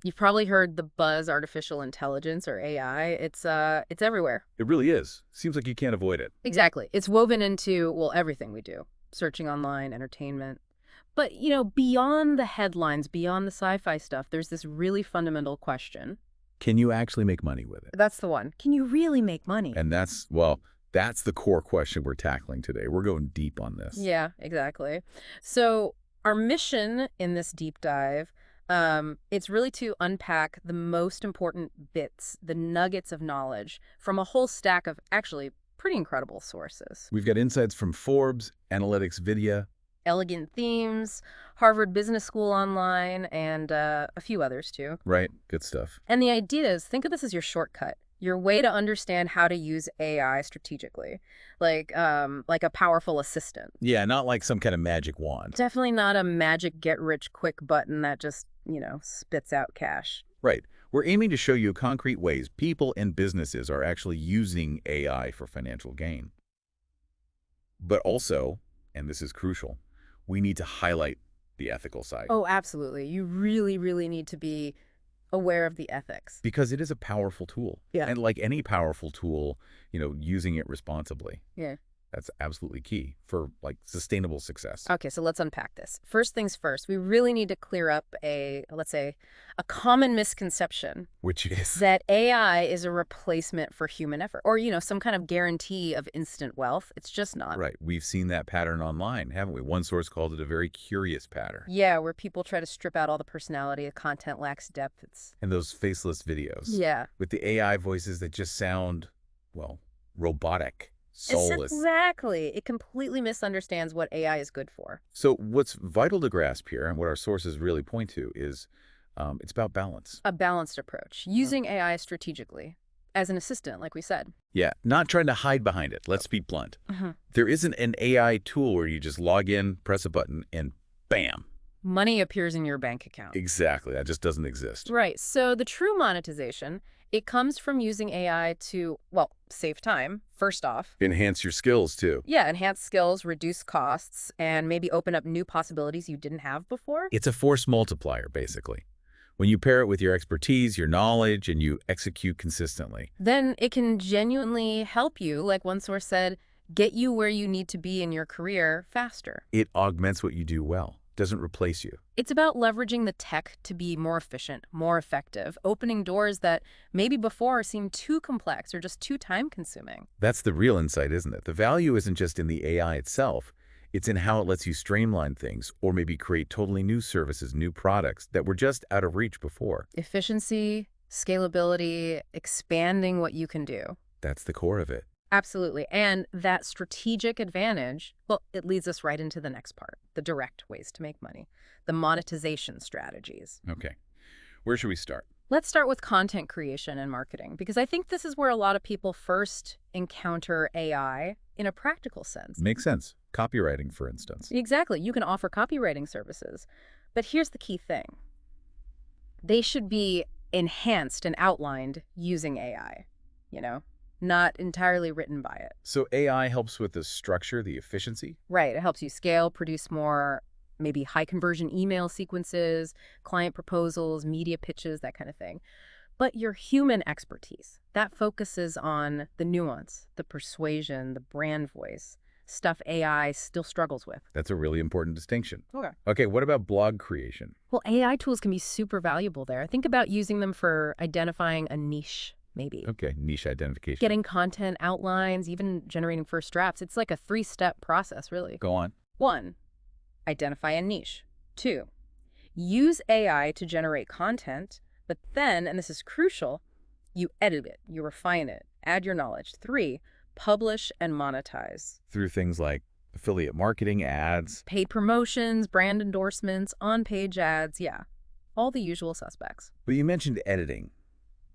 You've probably heard the buzz artificial intelligence or AI. It's everywhere. It really is. Seems like you can't avoid it. Exactly. It's woven into, well, everything we do. Searching online, entertainment. But, beyond the headlines, beyond the sci-fi stuff, there's this really fundamental question. Can you actually make money with it? That's the one. Can you really make money? And that's the core question we're tackling today. We're going deep on this. Yeah, exactly. So our mission in this deep dive, it's really to unpack the most important bits, the nuggets of knowledge from a whole stack of actually pretty incredible sources. We've got insights from Forbes, Analytics Vidya. Elegant Themes, Harvard Business School Online, and a few others too. Right, good stuff. And the idea is, think of this as your shortcut, your way to understand how to use AI strategically, like a powerful assistant. Yeah, not like some kind of magic wand. Definitely not a magic get-rich-quick button that just, spits out cash. Right. We're aiming to show you concrete ways people and businesses are actually using AI for financial gain. But also, and this is crucial, we need to highlight the ethical side. Oh, absolutely. You really, really need to be aware of the ethics. Because it is a powerful tool. Yeah. And like any powerful tool, using it responsibly. Yeah. That's absolutely key for sustainable success. Okay, so let's unpack this. First things first, we really need to clear up let's say, a common misconception. Which is? That AI is a replacement for human effort or, some kind of guarantee of instant wealth. It's just not. Right. We've seen that pattern online, haven't we? One source called it a very curious pattern. Yeah, where people try to strip out all the personality, the content lacks depth. And those faceless videos. Yeah. With the AI voices that just sound, robotic. Soulless. Exactly. It completely misunderstands what AI is good for. So what's vital to grasp here, and what our sources really point to, is it's about balance. A balanced approach, using AI strategically, as an assistant, like we said. Yeah, not trying to hide behind it. Let's be blunt. There isn't an AI tool where you just log in, press a button, and bam. Money appears in your bank account. Exactly. That just doesn't exist. Right. So the true monetization, it comes from using AI to, save time, first off. Enhance your skills, too. Yeah, enhance skills, reduce costs, and maybe open up new possibilities you didn't have before. It's a force multiplier, basically. When you pair it with your expertise, your knowledge, and you execute consistently. Then it can genuinely help you, like one source said, get you where you need to be in your career faster. It augments what you do well. Doesn't replace you. It's about leveraging the tech to be more efficient, more effective, opening doors that maybe before seemed too complex or just too time-consuming. That's the real insight, isn't it? The value isn't just in the AI itself. It's in how it lets you streamline things or maybe create totally new services, new products that were just out of reach before. Efficiency, scalability, expanding what you can do. That's the core of it. Absolutely. And that strategic advantage, it leads us right into the next part, the direct ways to make money, the monetization strategies. Okay. Where should we start? Let's start with content creation and marketing, because I think this is where a lot of people first encounter AI in a practical sense. Makes sense. Copywriting, for instance. Exactly. You can offer copywriting services. But here's the key thing. They should be enhanced and outlined using AI, not entirely written by it. So AI helps with the structure, the efficiency? Right. It helps you scale, produce more, maybe high-conversion email sequences, client proposals, media pitches, that kind of thing. But your human expertise, that focuses on the nuance, the persuasion, the brand voice, stuff AI still struggles with. That's a really important distinction. Okay. Okay, what about blog creation? Well, AI tools can be super valuable there. Think about using them for identifying a niche, maybe. Okay, niche identification. Getting content outlines, even generating first drafts. It's like a 3-step process, really. Go on. 1, identify a niche. 2, use AI to generate content, but then, and this is crucial, you edit it, you refine it, add your knowledge. 3, publish and monetize. Through things like affiliate marketing, ads. Paid promotions, brand endorsements, on-page ads, yeah. All the usual suspects. But you mentioned editing.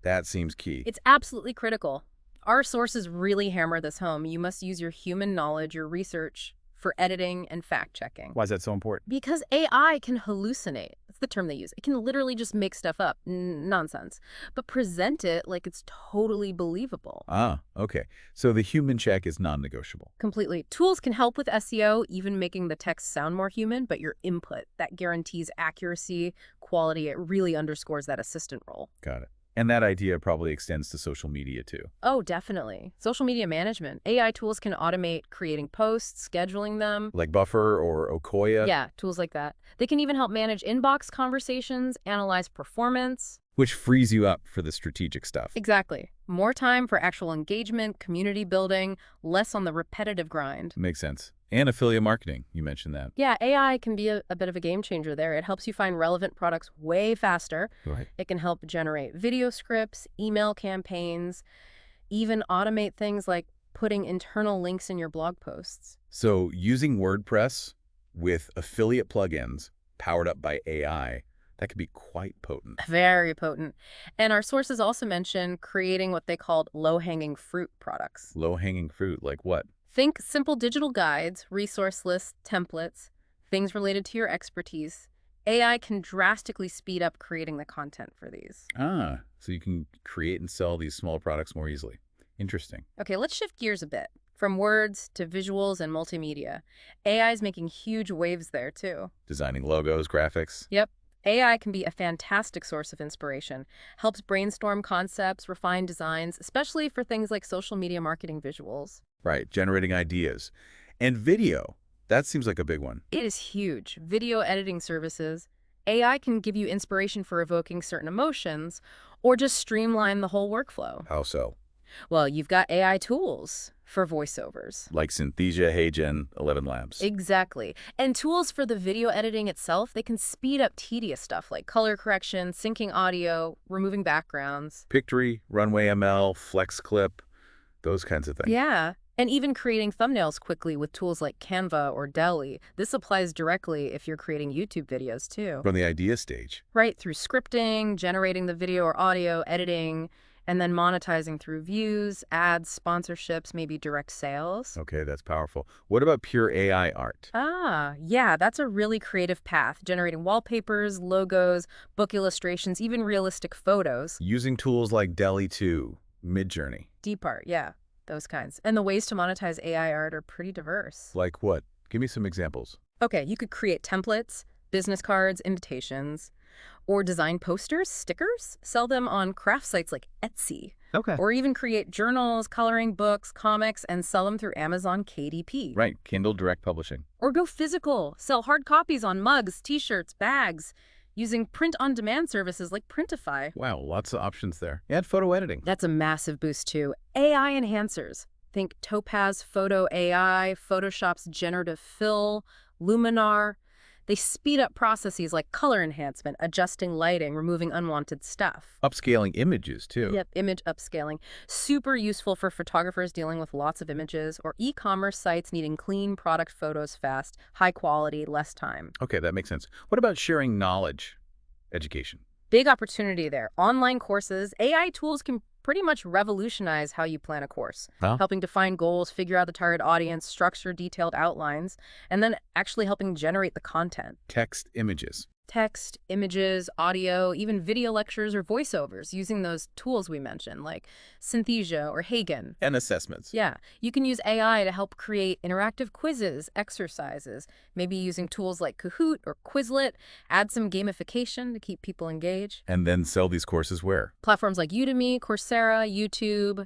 That seems key. It's absolutely critical. Our sources really hammer this home. You must use your human knowledge, your research, for editing and fact-checking. Why is that so important? Because AI can hallucinate. That's the term they use. It can literally just make stuff up. Nonsense. But present it like it's totally believable. Ah, okay. So the human check is non-negotiable. Completely. Tools can help with SEO, even making the text sound more human, but your input, that guarantees accuracy, quality. It really underscores that assistant role. Got it. And that idea probably extends to social media too. Oh, definitely. Social media management. AI tools can automate creating posts, scheduling them. Like Buffer or Okoya? Yeah, tools like that. They can even help manage inbox conversations, analyze performance. Which frees you up for the strategic stuff. Exactly. More time for actual engagement, community building, less on the repetitive grind. Makes sense. And affiliate marketing, you mentioned that. Yeah, AI can be a bit of a game changer there. It helps you find relevant products way faster. Right. It can help generate video scripts, email campaigns, even automate things like putting internal links in your blog posts. So using WordPress with affiliate plugins powered up by AI, that could be quite potent. Very potent. And our sources also mention creating what they called low-hanging fruit products. Low-hanging fruit, like what? Think simple digital guides, resource lists, templates, things related to your expertise. AI can drastically speed up creating the content for these. Ah, so you can create and sell these small products more easily. Interesting. Okay, let's shift gears a bit. From words to visuals and multimedia. AI is making huge waves there, too. Designing logos, graphics. Yep. AI can be a fantastic source of inspiration, helps brainstorm concepts, refine designs, especially for things like social media marketing visuals. Right, generating ideas. And video, that seems like a big one. It is huge. Video editing services. AI can give you inspiration for evoking certain emotions or just streamline the whole workflow. How so? Well, you've got AI tools for voiceovers. Like Synthesia, HeyGen, 11 Labs. Exactly. And tools for the video editing itself, they can speed up tedious stuff like color correction, syncing audio, removing backgrounds. Pictory, Runway ML, FlexClip, those kinds of things. Yeah. And even creating thumbnails quickly with tools like Canva or Deli. This applies directly if you're creating YouTube videos too. From the idea stage. Right, through scripting, generating the video or audio, editing, and then monetizing through views, ads, sponsorships, maybe direct sales. Okay, that's powerful. What about pure AI art? Ah, yeah, that's a really creative path, generating wallpapers, logos, book illustrations, even realistic photos. Using tools like Deli 2, Midjourney. Deep art, yeah, those kinds. And the ways to monetize AI art are pretty diverse. Like what? Give me some examples. Okay, you could create templates, business cards, invitations, or design posters, stickers, sell them on craft sites like Etsy. Okay. Or even create journals, coloring books, comics, and sell them through Amazon KDP. Right, Kindle Direct Publishing. Or go physical, sell hard copies on mugs, t-shirts, bags, using print-on-demand services like Printify. Wow, lots of options there. And photo editing. That's a massive boost too. AI enhancers. Think Topaz Photo AI, Photoshop's Generative Fill, Luminar. They speed up processes like color enhancement, adjusting lighting, removing unwanted stuff. Upscaling images, too. Yep, image upscaling. Super useful for photographers dealing with lots of images or e-commerce sites needing clean product photos fast, high quality, less time. Okay, that makes sense. What about sharing knowledge? Education. Big opportunity there. Online courses, AI tools can pretty much revolutionize how you plan a course, helping define goals, figure out the target audience, structure detailed outlines, and then actually helping generate the content. Text, images. Text, images, audio, even video lectures or voiceovers using those tools we mentioned, like Synthesia or HeyGen. And assessments. Yeah, you can use AI to help create interactive quizzes, exercises, maybe using tools like Kahoot or Quizlet, add some gamification to keep people engaged. And then sell these courses where? Platforms like Udemy, Coursera, YouTube,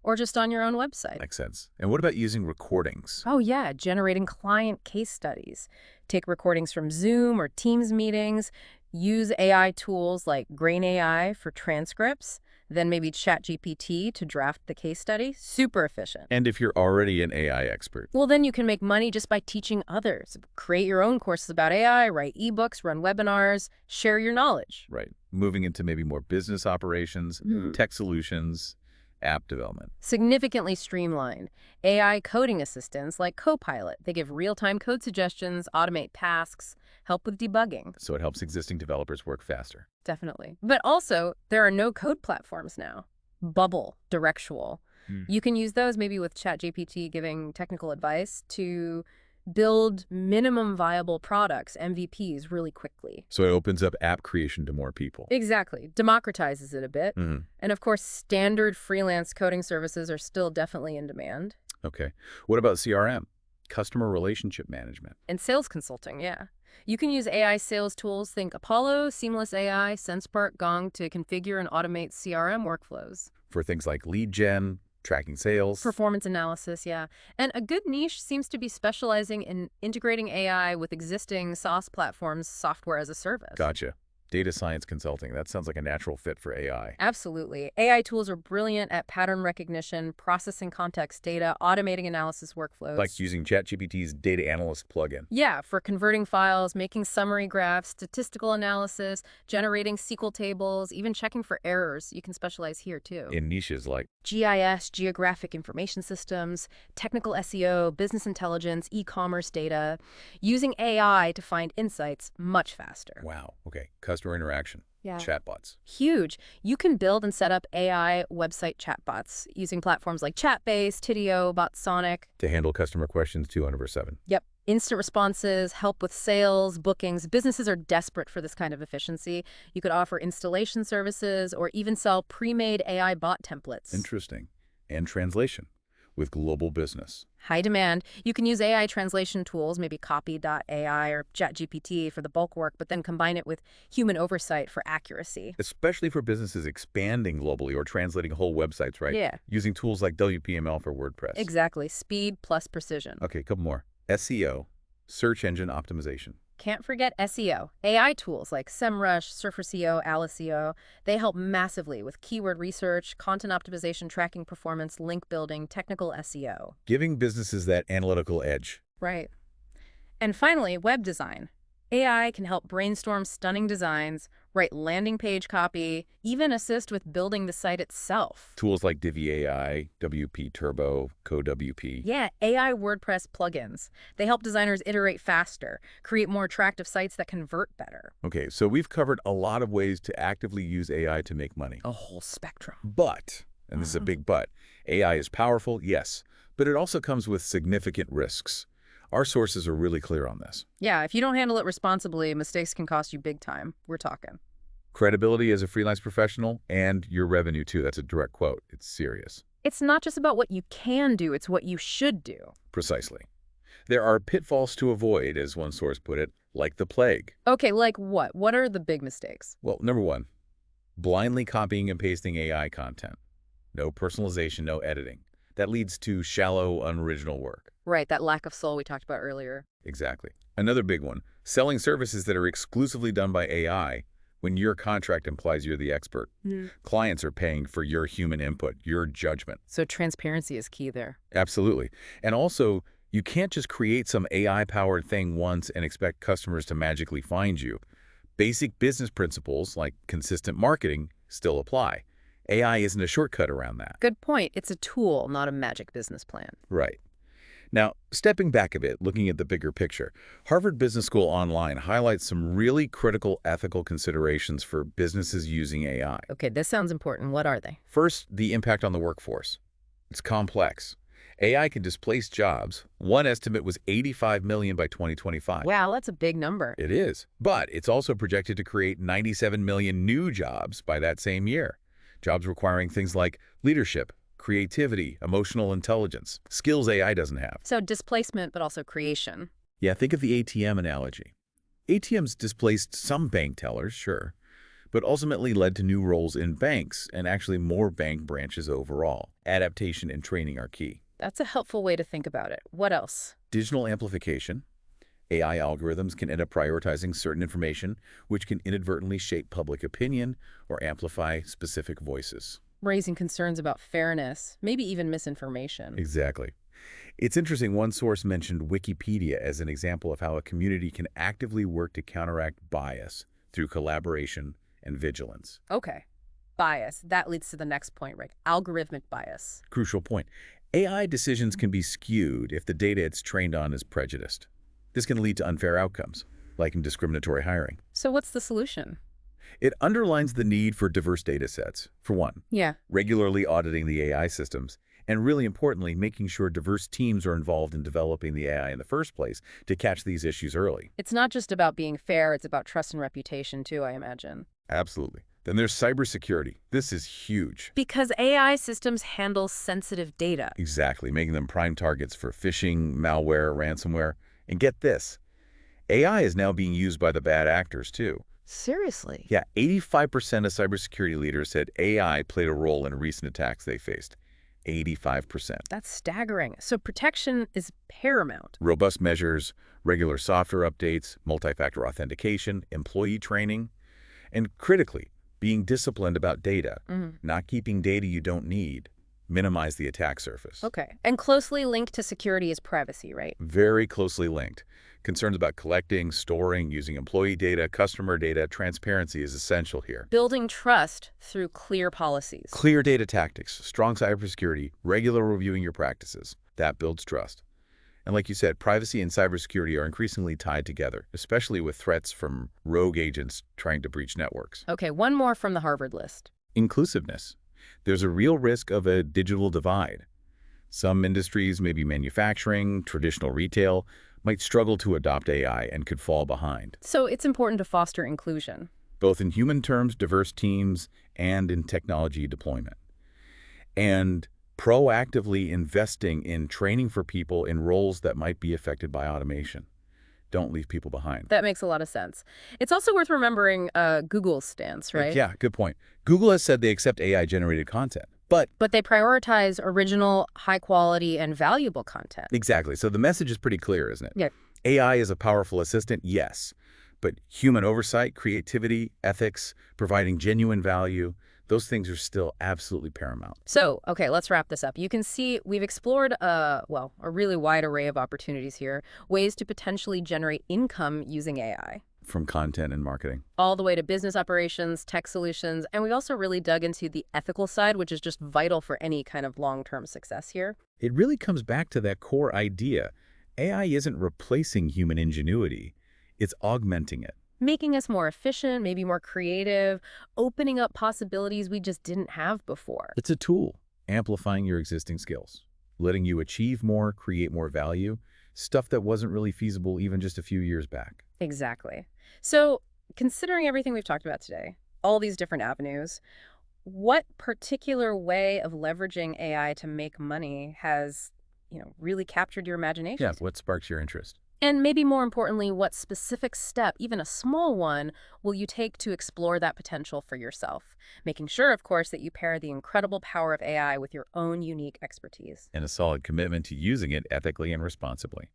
or just on your own website. Makes sense. And what about using recordings? Oh yeah, generating client case studies. Take recordings from Zoom or Teams meetings, use AI tools like Grain AI for transcripts, then maybe ChatGPT to draft the case study. Super efficient. And if you're already an AI expert? Well, then you can make money just by teaching others. Create your own courses about AI, write ebooks, run webinars, share your knowledge. Right. Moving into maybe more business operations, tech solutions, app development. Significantly streamlined. AI coding assistants like Copilot. They give real-time code suggestions, automate tasks, help with debugging. So it helps existing developers work faster. Definitely. But also, there are no-code platforms now. Bubble, Directual. You can use those maybe with ChatGPT giving technical advice to build minimum viable products, MVPs, really quickly. So it opens up app creation to more people. Exactly. Democratizes it a bit. Mm-hmm. And of course, standard freelance coding services are still definitely in demand. Okay. What about CRM? Customer relationship management. And sales consulting, yeah. You can use AI sales tools, think Apollo, Seamless AI, SensePart, Gong to configure and automate CRM workflows. For things like lead gen, tracking sales. Performance analysis, yeah. And a good niche seems to be specializing in integrating AI with existing SaaS platforms, software as a service. Gotcha. Data science consulting. That sounds like a natural fit for AI. Absolutely. AI tools are brilliant at pattern recognition, processing context data, automating analysis workflows. Like using ChatGPT's data analyst plugin. Yeah, for converting files, making summary graphs, statistical analysis, generating SQL tables, even checking for errors. You can specialize here too. In niches like GIS, geographic information systems, technical SEO, business intelligence, e-commerce data, using AI to find insights much faster. wow, okay, customer interaction, Yeah. chatbots. Huge. You can build and set up AI website chatbots using platforms like Chatbase, Tidio, Botsonic. To handle customer questions 24/7. Yep. Instant responses, help with sales, bookings. Businesses are desperate for this kind of efficiency. You could offer installation services or even sell pre-made AI bot templates. Interesting. And translation with global business. High demand. You can use AI translation tools, maybe Copy.ai or ChatGPT for the bulk work, but then combine it with human oversight for accuracy. Especially for businesses expanding globally or translating whole websites, right? Yeah. Using tools like WPML for WordPress. Exactly. Speed plus precision. Okay, a couple more. SEO, search engine optimization. Can't forget SEO. AI tools like SEMrush, SurferSEO, AliceSEO, they help massively with keyword research, content optimization, tracking performance, link building, technical SEO. Giving businesses that analytical edge. Right. And finally, web design. AI can help brainstorm stunning designs, write landing page copy, even assist with building the site itself. Tools like Divi AI, WP Turbo, CodeWP. Yeah, AI WordPress plugins. They help designers iterate faster, create more attractive sites that convert better. Okay, so we've covered a lot of ways to actively use AI to make money. A whole spectrum. But, and this is a big but, AI is powerful, yes, but it also comes with significant risks. Our sources are really clear on this. Yeah, if you don't handle it responsibly, mistakes can cost you big time. We're talking. Credibility as a freelance professional and your revenue too. That's a direct quote. It's serious. It's not just about what you can do, it's what you should do. Precisely. There are pitfalls to avoid, as one source put it, like the plague. Okay, like what? What are the big mistakes? Well, number one, blindly copying and pasting AI content. No personalization, no editing. That leads to shallow, unoriginal work. Right, that lack of soul we talked about earlier. Exactly. Another big one, selling services that are exclusively done by AI when your contract implies you're the expert. Clients are paying for your human input, your judgment. So transparency is key there. Absolutely. And also, you can't just create some AI-powered thing once and expect customers to magically find you. Basic business principles like consistent marketing still apply. AI isn't a shortcut around that. Good point. It's a tool, not a magic business plan. Right. Now, stepping back a bit, looking at the bigger picture, Harvard Business School Online highlights some really critical ethical considerations for businesses using AI. Okay, this sounds important. What are they? First, the impact on the workforce. It's complex. AI can displace jobs. One estimate was 85 million by 2025. Wow, that's a big number. It is. But it's also projected to create 97 million new jobs by that same year. Jobs requiring things like leadership, creativity, emotional intelligence, skills AI doesn't have. So displacement, but also creation. Yeah, think of the ATM analogy. ATMs displaced some bank tellers, sure, but ultimately led to new roles in banks and actually more bank branches overall. Adaptation and training are key. That's a helpful way to think about it. What else? Digital amplification. AI algorithms can end up prioritizing certain information, which can inadvertently shape public opinion or amplify specific voices. Raising concerns about fairness, maybe even misinformation. Exactly. It's interesting, one source mentioned Wikipedia as an example of how a community can actively work to counteract bias through collaboration and vigilance. Okay. Bias. That leads to the next point, right? Algorithmic bias. Crucial point. AI decisions can be skewed if the data it's trained on is prejudiced. This can lead to unfair outcomes, like in discriminatory hiring. So what's the solution? It underlines the need for diverse data sets, for one. Yeah. Regularly auditing the AI systems And really importantly, making sure diverse teams are involved in developing the AI in the first place to catch these issues early. It's not just about being fair, it's about trust and reputation too, I imagine. Absolutely. Then there's cybersecurity. This is huge. Because AI systems handle sensitive data. Exactly, making them prime targets for phishing, malware, ransomware. And get this, AI is now being used by the bad actors too. Seriously? Yeah, 85% of cybersecurity leaders said AI played a role in recent attacks they faced. 85%. That's staggering. So protection is paramount. Robust measures, regular software updates, multi-factor authentication, employee training, and critically, being disciplined about data, not keeping data you don't need, minimize the attack surface. Okay. And closely linked to security is privacy, right? Very closely linked. Concerns about collecting, storing, using employee data, customer data, transparency is essential here. Building trust through clear policies. Clear data tactics, strong cybersecurity, regular reviewing your practices. That builds trust. And like you said, privacy and cybersecurity are increasingly tied together, especially with threats from rogue agents trying to breach networks. Okay, one more from the Harvard list. Inclusiveness. There's a real risk of a digital divide. Some industries, maybe manufacturing, traditional retail, might struggle to adopt AI and could fall behind, So it's important to foster inclusion. both in human terms, diverse teams, and in technology deployment. And proactively investing in training for people in roles that might be affected by automation. Don't leave people behind. That makes a lot of sense. It's also worth remembering Google's stance, right? Yeah, good point. Google has said they accept AI-generated content, but But they prioritize original, high quality, and valuable content. exactly. So the message is pretty clear, isn't it? Yeah. AI is a powerful assistant, yes, but human oversight, creativity, ethics, providing genuine value, those things are still absolutely paramount. So, okay, let's wrap this up. You can see we've explored, well, a really wide array of opportunities here, ways to potentially generate income using AI, From content and marketing. all the way to business operations, tech solutions, and we also really dug into the ethical side, which is just vital for any kind of long-term success here. It really comes back to that core idea. AI isn't replacing human ingenuity, it's augmenting it. Making us more efficient, maybe more creative, opening up possibilities we just didn't have before. It's a tool, amplifying your existing skills, letting you achieve more, create more value, stuff that wasn't really feasible even just a few years back. Exactly. So, considering everything we've talked about today, all these different avenues, what particular way of leveraging AI to make money has, really captured your imagination? Yeah, what sparks your interest? And maybe more importantly, what specific step, even a small one, will you take to explore that potential for yourself? Making sure, of course, that you pair the incredible power of AI with your own unique expertise. And a solid commitment to using it ethically and responsibly.